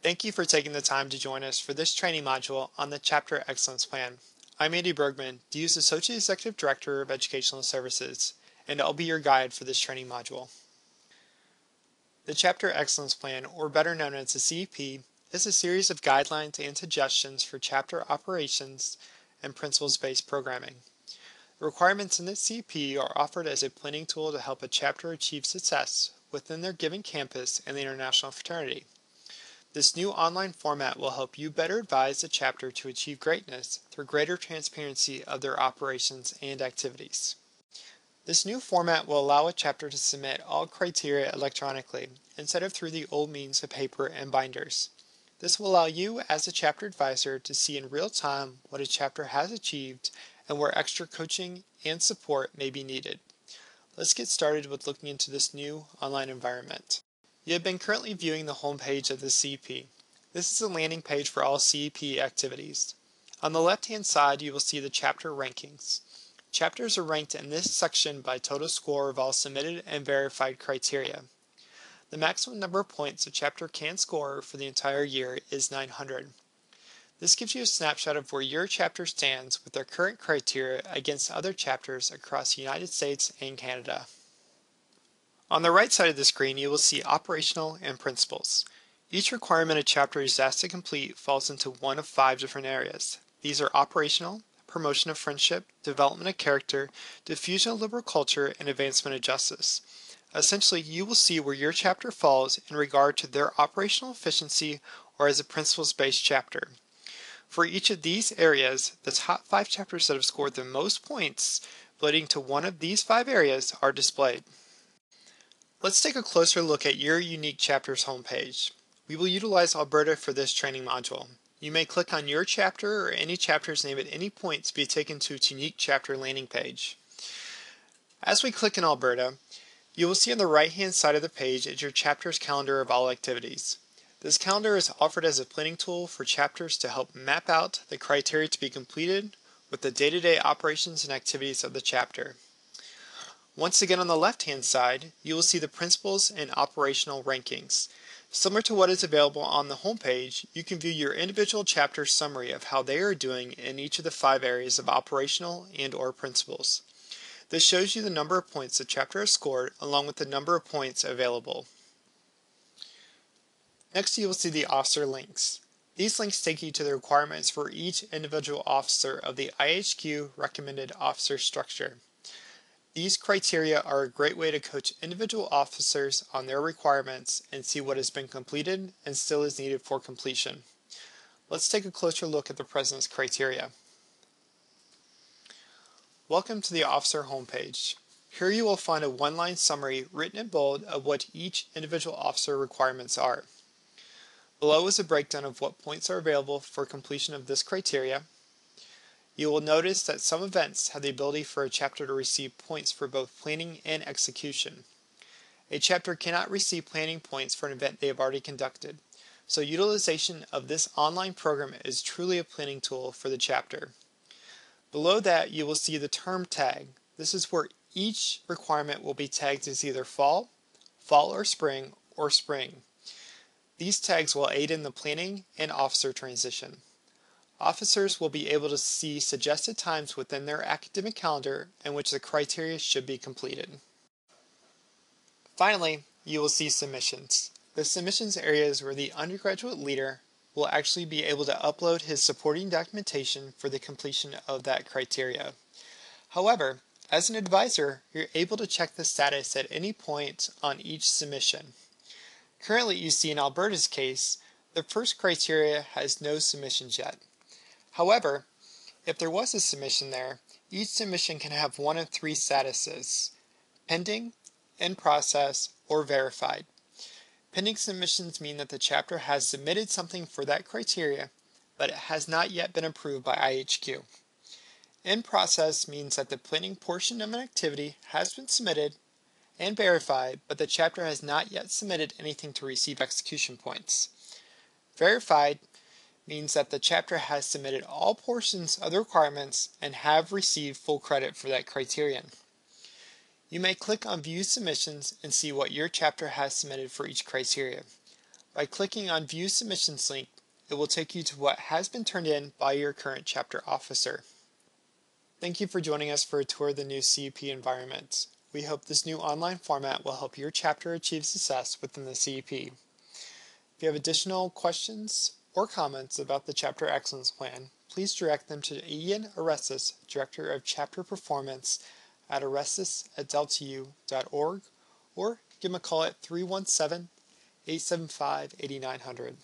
Thank you for taking the time to join us for this training module on the Chapter Excellence Plan. I'm Andy Bergman, DU's Associate Executive Director of Educational Services, and I'll be your guide for this training module. The Chapter Excellence Plan, or better known as the CEP, is a series of guidelines and suggestions for chapter operations and principles-based programming. The requirements in the CEP are offered as a planning tool to help a chapter achieve success within their given campus and the international fraternity. This new online format will help you better advise the chapter to achieve greatness through greater transparency of their operations and activities. This new format will allow a chapter to submit all criteria electronically instead of through the old means of paper and binders. This will allow you as a chapter advisor to see in real time what a chapter has achieved and where extra coaching and support may be needed. Let's get started with looking into this new online environment. You have been currently viewing the homepage of the CEP. This is a landing page for all CEP activities. On the left-hand side, you will see the chapter rankings. Chapters are ranked in this section by total score of all submitted and verified criteria. The maximum number of points a chapter can score for the entire year is 900. This gives you a snapshot of where your chapter stands with their current criteria against other chapters across the United States and Canada. On the right side of the screen, you will see operational and principles. Each requirement a chapter is asked to complete falls into one of 5 different areas. These are operational, promotion of friendship, development of character, diffusion of liberal culture, and advancement of justice. Essentially, you will see where your chapter falls in regard to their operational efficiency or as a principles-based chapter. For each of these areas, the top 5 chapters that have scored the most points relating to one of these 5 areas are displayed. Let's take a closer look at your unique chapter's homepage. We will utilize Alberta for this training module. You may click on your chapter or any chapter's name at any point to be taken to its unique chapter landing page. As we click in Alberta, you will see on the right-hand side of the page is your chapter's calendar of all activities. This calendar is offered as a planning tool for chapters to help map out the criteria to be completed with the day-to-day operations and activities of the chapter. Once again, on the left-hand side, you will see the principles and operational rankings. Similar to what is available on the homepage, you can view your individual chapter summary of how they are doing in each of the 5 areas of operational and/or principles. This shows you the number of points the chapter has scored along with the number of points available. Next, you will see the officer links. These links take you to the requirements for each individual officer of the IHQ recommended officer structure. These criteria are a great way to coach individual officers on their requirements and see what has been completed and still is needed for completion. Let's take a closer look at the President's criteria. Welcome to the officer homepage. Here you will find a one-line summary written in bold of what each individual officer requirements are. Below is a breakdown of what points are available for completion of this criteria. You will notice that some events have the ability for a chapter to receive points for both planning and execution. A chapter cannot receive planning points for an event they have already conducted, so utilization of this online program is truly a planning tool for the chapter. Below that, you will see the term tag. This is where each requirement will be tagged as either fall or spring, or spring. These tags will aid in the planning and officer transition. Officers will be able to see suggested times within their academic calendar in which the criteria should be completed. Finally, you will see submissions. The submissions area is where the undergraduate leader will actually be able to upload his supporting documentation for the completion of that criteria. However, as an advisor, you're able to check the status at any point on each submission. Currently, you see in Alberta's case, the first criteria has no submissions yet. However, if there was a submission there, each submission can have one of 3 statuses: pending, in process, or verified. Pending submissions mean that the chapter has submitted something for that criteria, but it has not yet been approved by IHQ. In process means that the planning portion of an activity has been submitted and verified, but the chapter has not yet submitted anything to receive execution points. Verified means that the chapter has submitted all portions of the requirements and have received full credit for that criterion. You may click on View Submissions and see what your chapter has submitted for each criteria. By clicking on View Submissions link, it will take you to what has been turned in by your current chapter officer. Thank you for joining us for a tour of the new CEP environment. We hope this new online format will help your chapter achieve success within the CEP. If you have additional questions or comments about the Chapter Excellence Plan, please direct them to Ian Arestis, Director of Chapter Performance at arestis@deltau.org, or give him a call at 317-875-8900.